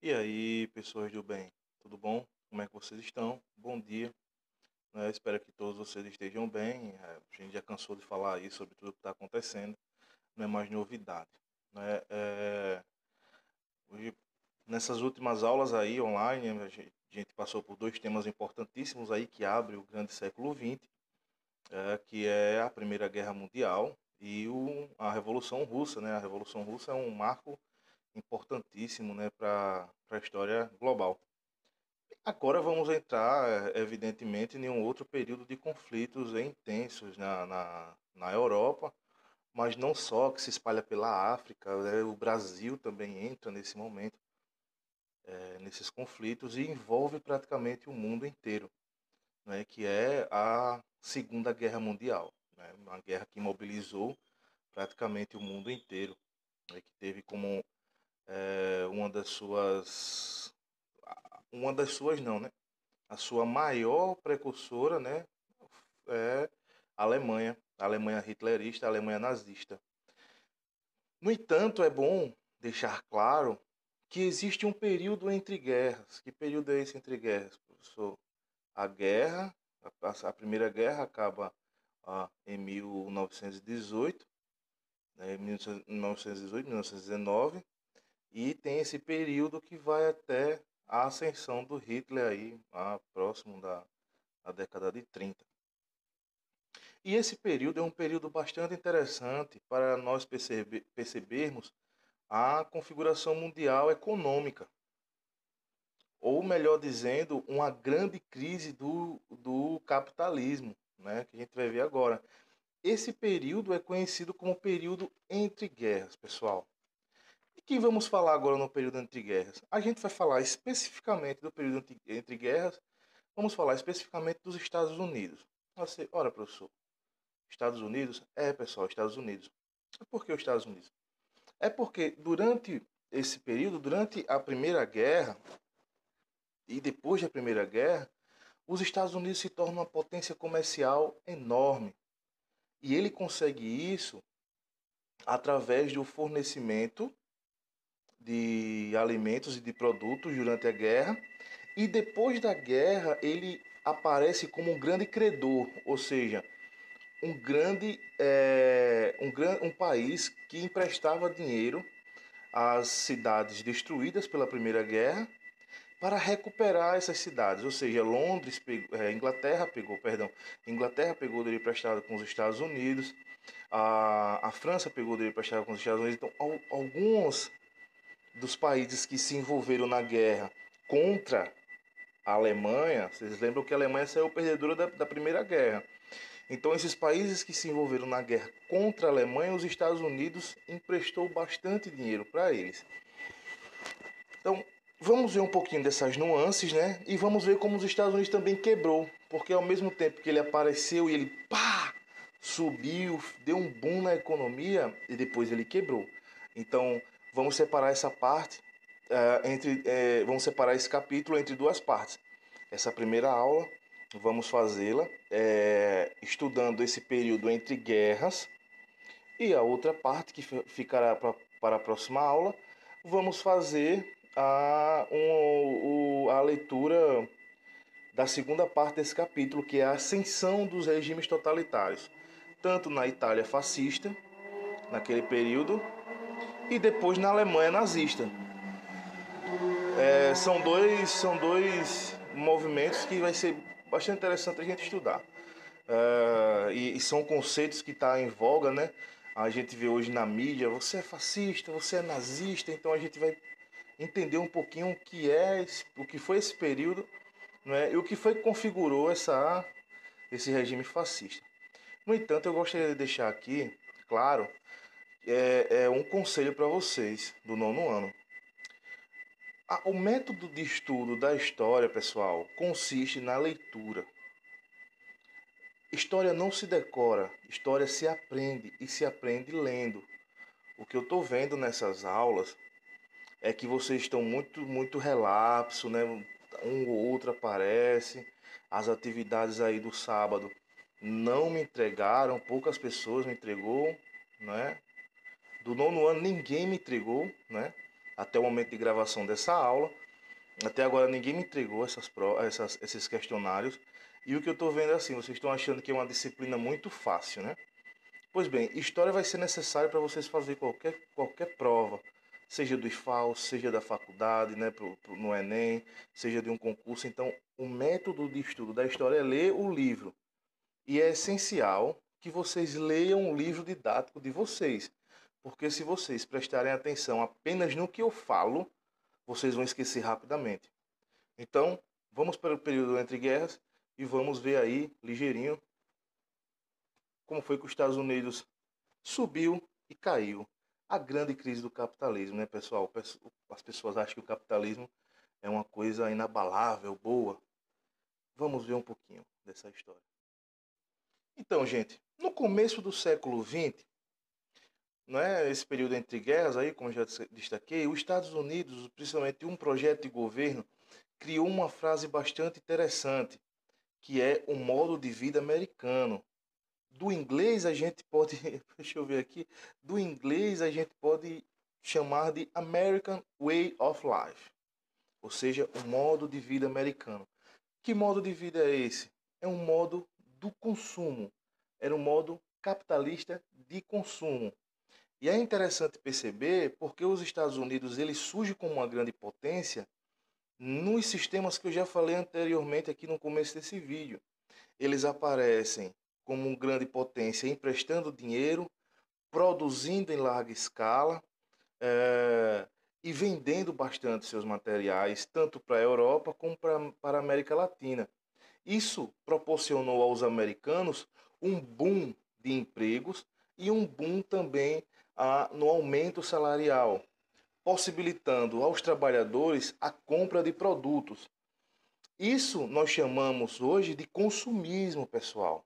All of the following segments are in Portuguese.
E aí, pessoas do bem, tudo bom? Como é que vocês estão? Bom dia, né? Espero que todos vocês estejam bem. A gente já cansou de falar aí sobre tudo que está acontecendo, não é mais novidade, né? Hoje, nessas últimas aulas aí online, a gente passou por dois temas importantíssimos aí que abrem o grande século XX, que é a Primeira Guerra Mundial e a Revolução Russa, né? A Revolução Russa é um marco importantíssimo, né, para a história global. Agora vamos entrar, evidentemente, em um outro período de conflitos intensos na Europa, mas não só, que se espalha pela África, né? O Brasil também entra nesse momento, nesses conflitos, e envolve praticamente o mundo inteiro, né? Que é a Segunda Guerra Mundial, né? Uma guerra que mobilizou praticamente o mundo inteiro, né? Que teve como uma das suas não, né? A sua maior precursora, né, é a Alemanha hitlerista, a Alemanha nazista. No entanto, é bom deixar claro que existe um período entre guerras. Que período é esse entre guerras, professor? A guerra, a Primeira Guerra acaba em 1918, né, 1918, 1919, e tem esse período que vai até a ascensão do Hitler aí, próximo da década de 30. E esse período é um período bastante interessante para nós percebermos a configuração mundial econômica, ou melhor dizendo, uma grande crise do capitalismo, né, que a gente vai ver agora. Esse período é conhecido como período entre guerras, pessoal. E quem vamos falar agora no período entre guerras? A gente vai falar especificamente do período entre guerras, vamos falar especificamente dos Estados Unidos. Você, ora, professor, Estados Unidos? É, pessoal, Estados Unidos. Por que os Estados Unidos? É porque durante esse período, durante a Primeira Guerra e depois da Primeira Guerra, os Estados Unidos se tornam uma potência comercial enorme. E ele consegue isso através do fornecimento de alimentos e de produtos durante a guerra. E depois da guerra, ele aparece como um grande credor, ou seja, um país que emprestava dinheiro às cidades destruídas pela Primeira Guerra para recuperar essas cidades, ou seja, Inglaterra pegou dinheiro emprestado com os Estados Unidos, a França pegou dinheiro emprestado com os Estados Unidos, então alguns dos países que se envolveram na guerra contra a Alemanha, vocês lembram que a Alemanha saiu perdedora da Primeira Guerra. Então, esses países que se envolveram na guerra contra a Alemanha, os Estados Unidos emprestou bastante dinheiro para eles. Então, vamos ver um pouquinho dessas nuances, né? E vamos ver como os Estados Unidos também quebrou. Porque ao mesmo tempo que ele apareceu e ele subiu, deu um boom na economia, e depois ele quebrou. Então, vamos separar essa parte vamos separar esse capítulo entre duas partes. Essa primeira aula vamos fazê-la estudando esse período entre guerras, e a outra parte que ficará para a próxima aula, vamos fazer a leitura da segunda parte desse capítulo, que é a ascensão dos regimes totalitários, tanto na Itália fascista, naquele período, e depois na Alemanha nazista. São dois movimentos que vai ser bastante interessante a gente estudar. E são conceitos que estão em voga, né? A gente vê hoje na mídia, você é fascista, você é nazista, então a gente vai entender um pouquinho o que foi esse período, né? E o que foi que configurou esse regime fascista. No entanto, eu gostaria de deixar aqui, claro, um conselho para vocês do nono ano. O método de estudo da história, pessoal, consiste na leitura. História não se decora, história se aprende e se aprende lendo. O que eu estou vendo nessas aulas é que vocês estão muito relapso, né? Um ou outro aparece. As atividades aí do sábado não me entregaram, poucas pessoas me entregou, né? Do nono ano ninguém me entregou, né? até o momento de gravação dessa aula. Até agora ninguém me entregou esses questionários. E o que eu estou vendo é assim, vocês estão achando que é uma disciplina muito fácil, né? Pois bem, história vai ser necessário para vocês fazerem qualquer prova, seja do IFAL, seja da faculdade, né, no Enem, seja de um concurso. Então, o método de estudo da história é ler o livro. E é essencial que vocês leiam o livro didático de vocês, porque se vocês prestarem atenção apenas no que eu falo, vocês vão esquecer rapidamente. Então, vamos para o período entre guerras e vamos ver aí, ligeirinho, como foi que os Estados Unidos subiu e caiu. A grande crise do capitalismo, né, pessoal? As pessoas acham que o capitalismo é uma coisa inabalável, boa. Vamos ver um pouquinho dessa história. Então, gente, no começo do século XX, né, esse período entre guerras, aí, como já destaquei, os Estados Unidos, principalmente um projeto de governo, criou uma frase bastante interessante, que é o modo de vida americano. Do inglês a gente pode, deixa eu ver aqui, do inglês a gente pode chamar de American Way of Life, ou seja, o modo de vida americano. Que modo de vida é esse? É um modo do consumo, era um modo capitalista de consumo. E é interessante perceber porque os Estados Unidos ele surge como uma grande potência nos sistemas que eu já falei anteriormente aqui no começo desse vídeo. Eles aparecem como uma grande potência emprestando dinheiro, produzindo em larga escala e vendendo bastante seus materiais, tanto para a Europa como para a América Latina. Isso proporcionou aos americanos um boom de empregos e um boom também no aumento salarial, possibilitando aos trabalhadores a compra de produtos. Isso nós chamamos hoje de consumismo, pessoal.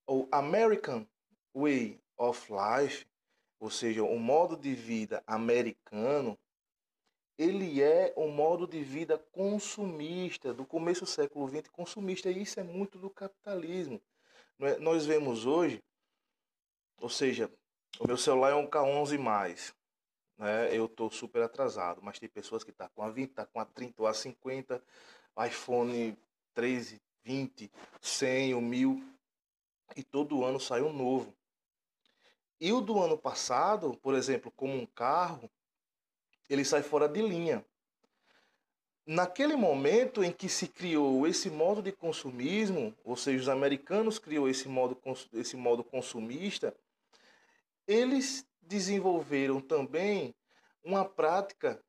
O American Way of Life, ou seja, o modo de vida americano, ele é um modo de vida consumista, do começo do século XX, consumista, e isso é muito do capitalismo. Nós vemos hoje, ou seja, o meu celular é um K11+, né? Eu estou super atrasado, mas tem pessoas que estão com a 20, tá com a 30 ou a 50, iPhone 13, 20, 100, o 1000, e todo ano sai um novo. E o do ano passado, por exemplo, como um carro, ele sai fora de linha. Naquele momento em que se criou esse modo de consumismo, ou seja, os americanos criou esse modo consumista, eles desenvolveram também uma prática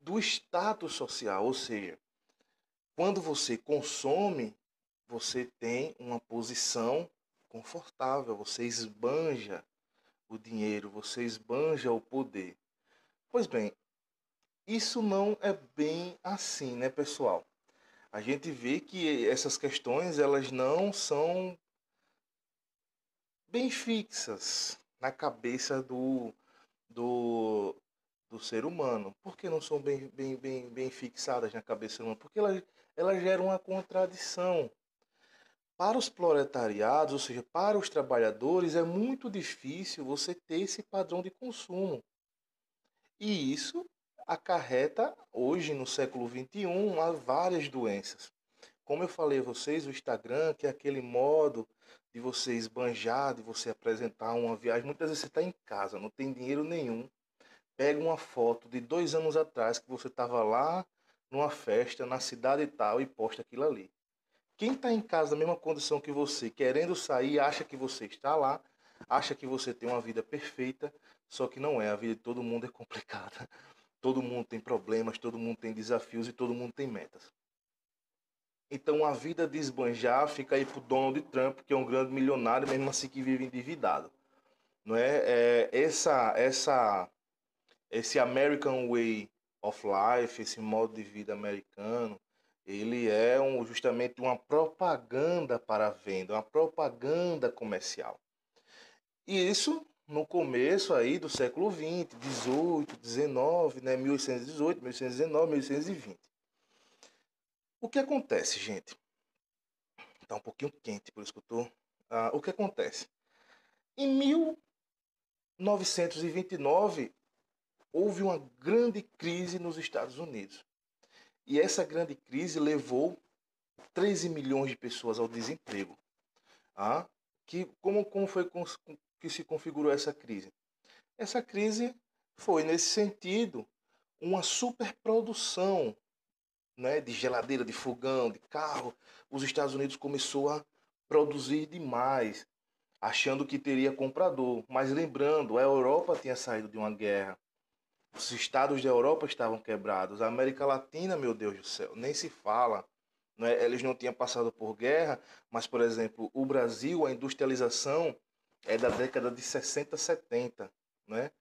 do status social, ou seja, quando você consome, você tem uma posição confortável, você esbanja o dinheiro, você esbanja o poder. Pois bem, isso não é bem assim, né, pessoal? A gente vê que essas questões elas não são bem fixas na cabeça do, do ser humano. Por que não são bem fixadas na cabeça do ser humano? Porque elas geram uma contradição. Para os proletariados, ou seja, para os trabalhadores, é muito difícil você ter esse padrão de consumo. E isso acarreta, hoje no século XXI, a várias doenças. Como eu falei a vocês, o Instagram, que é aquele modo de você esbanjar, de você apresentar uma viagem. Muitas vezes você está em casa, não tem dinheiro nenhum. Pega uma foto de 2 anos atrás que você estava lá numa festa, na cidade e tal, e posta aquilo ali. Quem está em casa na mesma condição que você, querendo sair, acha que você está lá, acha que você tem uma vida perfeita, só que não é. A vida de todo mundo é complicada. Todo mundo tem problemas, todo mundo tem desafios e todo mundo tem metas. Então a vida de esbanjar fica aí para o Donald Trump, que é um grande milionário, mesmo assim que vive endividado. Não é? Esse American Way of Life, esse modo de vida americano, ele é justamente uma propaganda para a venda, uma propaganda comercial. E isso no começo aí do século XX, 18, 19, né, 1818, 1819, 1820. O que acontece, gente? Está um pouquinho quente, por isso que eu estou... o que acontece? Em 1929, houve uma grande crise nos Estados Unidos. E essa grande crise levou 13 milhões de pessoas ao desemprego. Ah, como foi que se configurou essa crise? Essa crise foi, nesse sentido, uma superprodução, né, de geladeira, de fogão, de carro. Os Estados Unidos começou a produzir demais, achando que teria comprador. Mas lembrando, a Europa tinha saído de uma guerra. Os estados da Europa estavam quebrados. A América Latina, meu Deus do céu, nem se fala. Né? Eles não tinham passado por guerra, mas, por exemplo, o Brasil, a industrialização é da década de 60, 70. Né?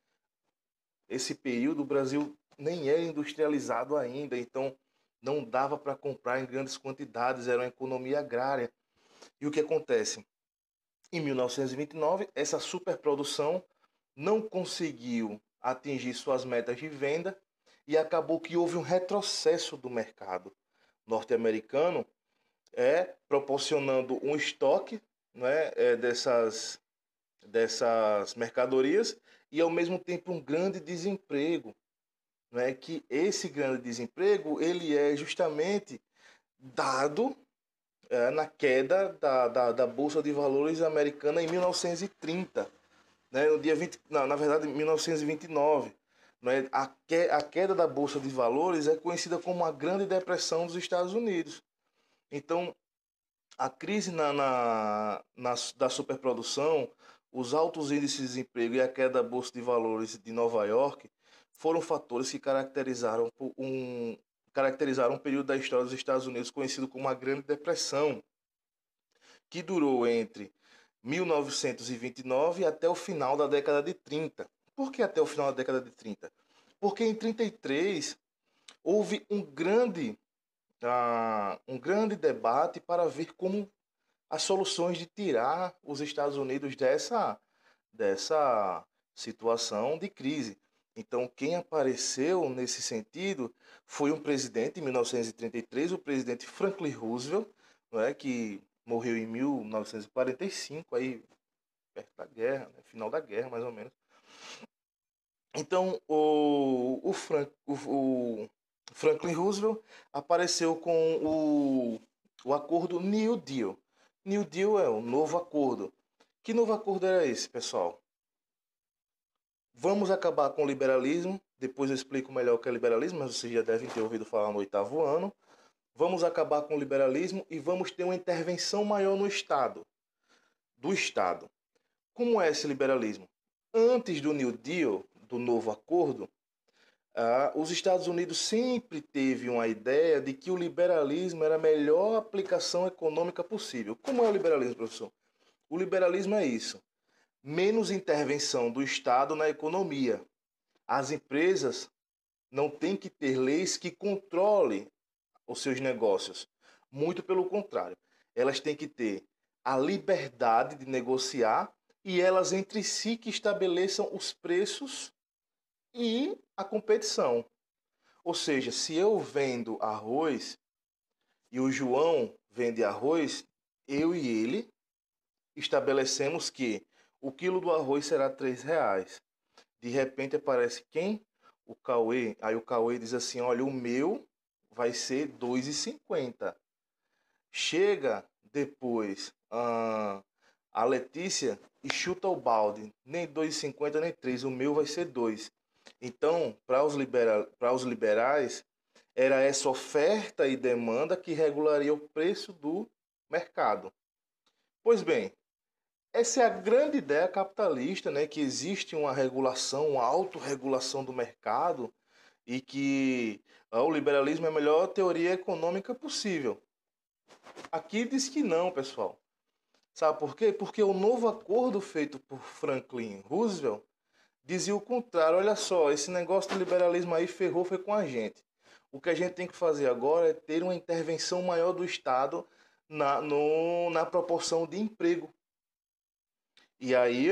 Esse período o Brasil nem era industrializado ainda, então não dava para comprar em grandes quantidades, era uma economia agrária. E o que acontece? Em 1929, essa superprodução não conseguiu atingir suas metas de venda e acabou que houve um retrocesso do mercado norte-americano, proporcionando um estoque, né, dessas mercadorias e ao mesmo tempo um grande desemprego, né, que esse grande desemprego ele é justamente dado na queda da Bolsa de Valores americana em 1930, né, no dia 20, não, na verdade, em 1929. Né, a queda da Bolsa de Valores é conhecida como a Grande Depressão dos Estados Unidos. Então, a crise da superprodução, os altos índices de desemprego e a queda da Bolsa de Valores de Nova York foram fatores que caracterizaram um período da história dos Estados Unidos conhecido como a Grande Depressão, que durou entre 1929 até o final da década de 30. Por que até o final da década de 30? Porque em 33 houve um grande debate para ver como as soluções de tirar os Estados Unidos dessa situação de crise. Então, quem apareceu nesse sentido foi um presidente, em 1933, o presidente Franklin Roosevelt, não é, que morreu em 1945, aí perto da guerra, né, final da guerra, mais ou menos. Então, o Franklin Roosevelt apareceu com o acordo New Deal. New Deal é o novo acordo. Que novo acordo era esse, pessoal? Vamos acabar com o liberalismo. Depois eu explico melhor o que é liberalismo, mas vocês já devem ter ouvido falar no 8º ano. Vamos acabar com o liberalismo e vamos ter uma intervenção maior no Estado. Do Estado. Como é esse liberalismo? Antes do New Deal, do novo acordo, os Estados Unidos sempre teve uma ideia de que o liberalismo era a melhor aplicação econômica possível. Como é o liberalismo, professor? O liberalismo é isso. Menos intervenção do Estado na economia. As empresas não têm que ter leis que controlem os seus negócios. Muito pelo contrário. Elas têm que ter a liberdade de negociar e elas entre si que estabeleçam os preços e a competição. Ou seja, se eu vendo arroz e o João vende arroz, eu e ele estabelecemos que o quilo do arroz será R$ 3. De repente aparece quem? O Cauê. Aí o Cauê diz assim, olha, o meu vai ser R$ 2,50. Chega depois a Letícia e chuta o balde. Nem 2,50 nem 3, o meu vai ser 2. Então, para os liberais, era essa oferta e demanda que regularia o preço do mercado. Pois bem, essa é a grande ideia capitalista, né? Que existe uma regulação, uma autorregulação do mercado e que o liberalismo é a melhor teoria econômica possível. Aqui diz que não, pessoal. Sabe por quê? Porque o novo acordo feito por Franklin Roosevelt dizia o contrário. Olha só, esse negócio do liberalismo aí ferrou foi com a gente. O que a gente tem que fazer agora é ter uma intervenção maior do Estado na proporção de emprego. E aí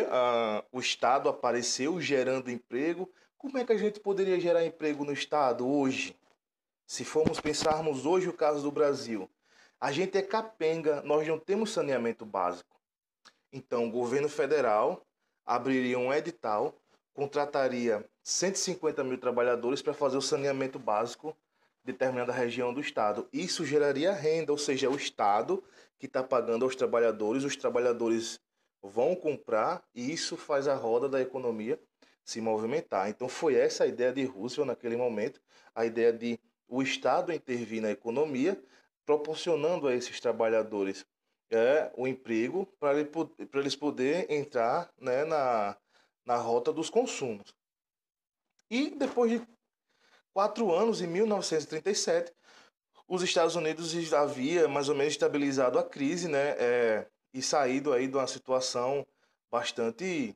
o Estado apareceu gerando emprego. Como é que a gente poderia gerar emprego no Estado hoje? Se formos pensarmos hoje o caso do Brasil, a gente é capenga, nós não temos saneamento básico. Então o governo federal abriria um edital, contrataria 150 mil trabalhadores para fazer o saneamento básico de determinada região do estado. Isso geraria renda, ou seja, é o estado que está pagando aos trabalhadores, os trabalhadores vão comprar e isso faz a roda da economia se movimentar. Então foi essa a ideia de Roosevelt naquele momento, a ideia de o Estado intervir na economia, proporcionando a esses trabalhadores o emprego para eles poderem entrar, né, na rota dos consumos. E depois de 4 anos, em 1937, os Estados Unidos já havia mais ou menos estabilizado a crise, né, e saído aí de uma situação bastante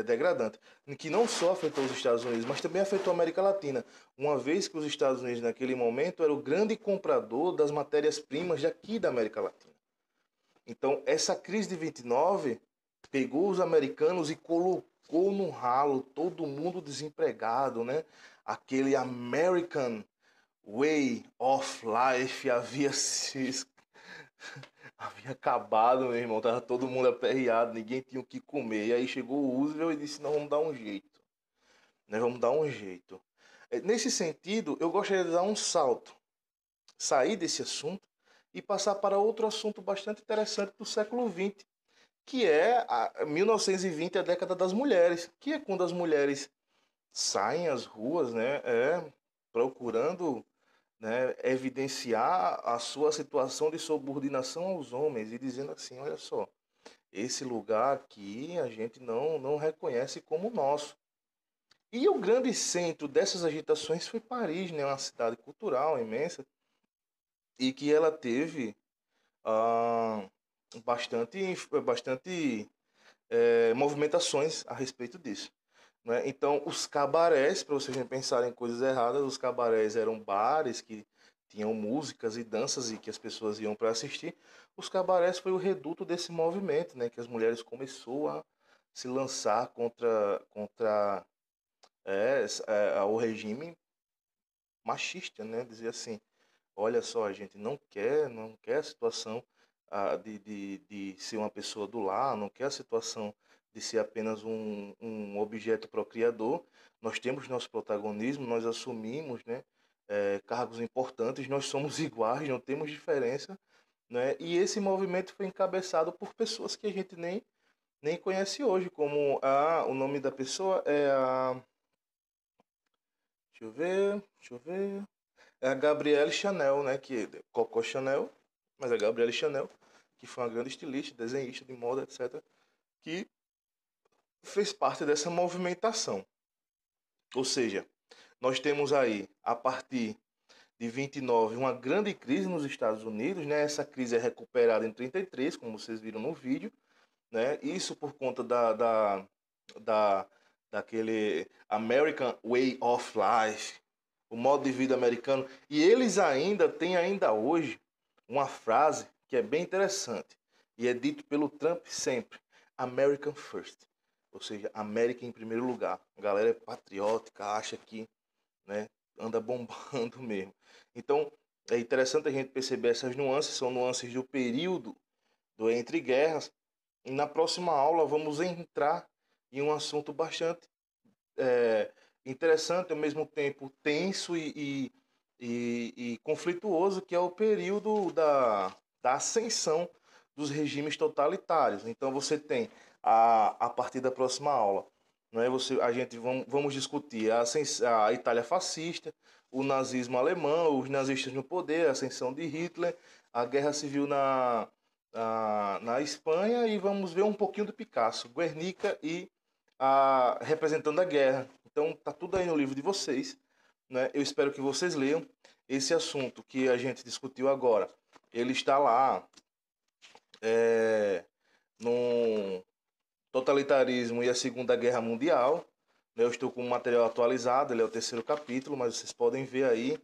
degradante, que não só afetou os Estados Unidos, mas também afetou a América Latina, uma vez que os Estados Unidos naquele momento era o grande comprador das matérias-primas daqui da América Latina. Então, essa crise de 29 pegou os americanos e colocou no ralo todo mundo desempregado, né? Aquele American Way of Life havia acabado, meu irmão. Tava todo mundo aperreado, ninguém tinha o que comer. E aí chegou o Roosevelt e disse: não, vamos dar um jeito. Né? Vamos dar um jeito. Nesse sentido, eu gostaria de dar um salto, sair desse assunto e passar para outro assunto bastante interessante do século XX, que é 1920, a década das mulheres, que é quando as mulheres saem às ruas, né, procurando, né, evidenciar a sua situação de subordinação aos homens e dizendo assim, olha só, esse lugar aqui a gente não reconhece como nosso. E o grande centro dessas agitações foi Paris, né, uma cidade cultural imensa, e que ela teve ah, bastante movimentações a respeito disso. Né? Então, os cabarés, para vocês não pensarem em coisas erradas, os cabarés eram bares que tinham músicas e danças e que as pessoas iam para assistir. Os cabarés foi o reduto desse movimento, né? Que as mulheres começou a se lançar contra o regime machista, né? Dizer assim, olha só, a gente não quer a situação de ser uma pessoa do lar, não quer a situação de ser apenas um objeto procriador. Nós temos nosso protagonismo, nós assumimos, né, cargos importantes, nós somos iguais, não temos diferença, né? E esse movimento foi encabeçado por pessoas que a gente nem conhece hoje, como o nome da pessoa é a... deixa eu ver, é a Gabrielle Chanel, né? Que Coco Chanel, mas é a Gabrielle Chanel, que foi uma grande estilista, desenhista de moda, etc., que fez parte dessa movimentação. Ou seja, nós temos aí, a partir de 29, uma grande crise nos Estados Unidos, né? Essa crise é recuperada em 33, como vocês viram no vídeo, né? Isso por conta da, daquele American Way of Life, o modo de vida americano. E eles ainda têm ainda hoje uma frase que é bem interessante e é dito pelo Trump sempre: American First, ou seja, América em primeiro lugar. A galera é patriótica, acha que, né, anda bombando mesmo. Então é interessante a gente perceber essas nuances, são nuances do período do entre guerras. E na próxima aula vamos entrar em um assunto bastante interessante, ao mesmo tempo tenso e conflituoso, que é o período da ascensão dos regimes totalitários. Então você tem, a partir da próxima aula, não é? A gente vamos discutir a Itália fascista, o nazismo alemão, os nazistas no poder, a ascensão de Hitler, a guerra civil na Espanha e vamos ver um pouquinho do Picasso, Guernica e representando a guerra. Então tá tudo aí no livro de vocês, né? Eu espero que vocês leiam esse assunto que a gente discutiu agora. Ele está lá no totalitarismo e a Segunda Guerra Mundial. Eu estou com o material atualizado, ele é o terceiro capítulo, mas vocês podem ver aí,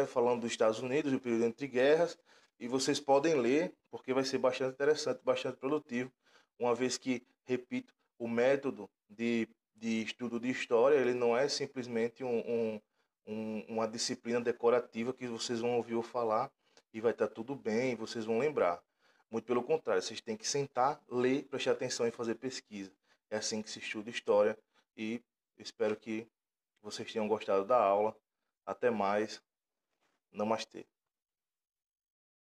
falando dos Estados Unidos, do período entre guerras, e vocês podem ler, porque vai ser bastante interessante, bastante produtivo, uma vez que, repito, o método de estudo de história, ele não é simplesmente uma disciplina decorativa que vocês vão ouvir eu falar e vai estar tudo bem, vocês vão lembrar. Muito pelo contrário, vocês têm que sentar, ler, prestar atenção e fazer pesquisa. É assim que se estuda história e espero que vocês tenham gostado da aula. Até mais. Namastê.